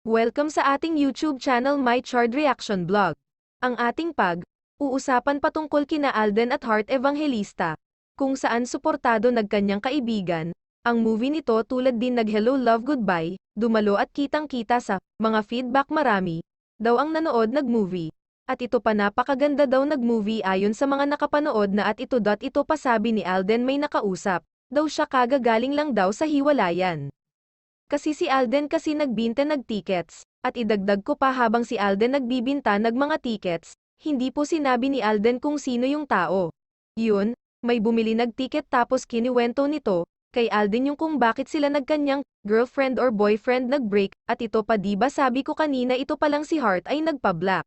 Welcome sa ating YouTube channel My Chard Reaction Vlog. Ang ating uusapan patungkol kina Alden at Heart Evangelista, kung saan suportado nagkanyang kaibigan. Ang movie nito tulad din nag-Hello Love Goodbye, dumalo at kitang-kita sa mga feedback marami daw ang nanood nag-movie. At ito pa napakaganda daw nag-movie ayon sa mga nakapanood na at ito pa sabi ni Alden may nakausap, daw siya kagagaling lang daw sa hiwalayan. Kasi si Alden kasi nagbinta nag-tickets, at idagdag ko pa habang si Alden nagbibinta mga tickets, hindi po sinabi ni Alden kung sino yung tao. Yun, may bumili nag-ticket tapos kiniwento nito, kay Alden yung kung bakit sila nagkanyang girlfriend or boyfriend nag-break, at ito pa diba sabi ko kanina ito pa lang si Heart ay nagpa-black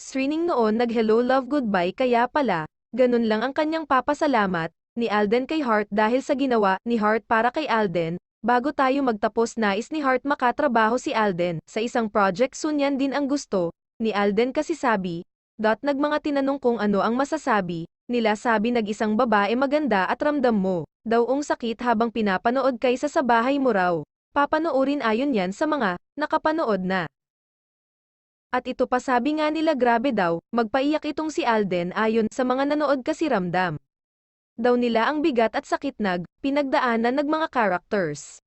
screening noon nag-Hello Love Goodbye kaya pala, ganun lang ang kanyang papasalamat, ni Alden kay Heart dahil sa ginawa ni Heart para kay Alden. Bago tayo magtapos nais ni Heart makatrabaho si Alden, sa isang project soon yan din ang gusto, ni Alden kasi sabi, nagmanga tinanong kung ano ang masasabi, nila sabi nag-isang babae maganda at ramdam mo, daw ang sakit habang pinapanood kaysa sa bahay mo raw, papanoorin ayon yan sa mga, nakapanood na. At ito pa sabi nga nila grabe daw, magpaiyak itong si Alden ayon sa mga nanood kasi ramdam daw nila ang bigat at sakit pinagdaanan mga characters.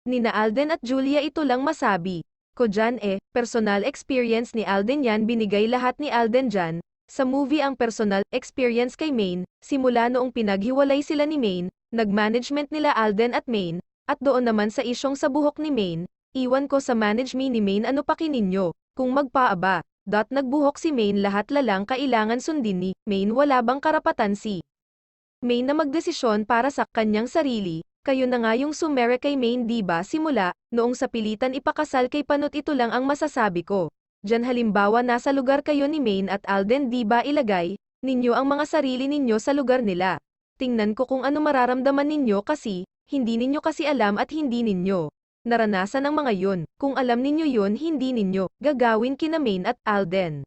Nina Alden at Julia ito lang masabi ko dyan personal experience ni Alden yan binigay lahat ni Alden dyan, sa movie ang personal experience kay Maine, simula noong pinaghiwalay sila ni Maine, nag-management nila Alden at Maine, at doon naman sa isyong sa buhok ni Maine, iwan ko sa management ni Maine ano pa kininyo, kung magpaaba, nagbuhok si Maine lahat lalang kailangan sundin ni Maine wala bang karapatan si Maine na magdesisyon para sa kanyang sarili, kayo na nga yung sumere kay Maine diba simula, noong sa pilitan ipakasal kay Panot ito lang ang masasabi ko. Diyan halimbawa nasa lugar kayo ni Maine at Alden diba ilagay, ninyo ang mga sarili ninyo sa lugar nila. Tingnan ko kung ano mararamdaman ninyo kasi, hindi ninyo kasi alam at hindi ninyo naranasan ang mga yun, kung alam ninyo yun hindi ninyo gagawin kina Maine at Alden.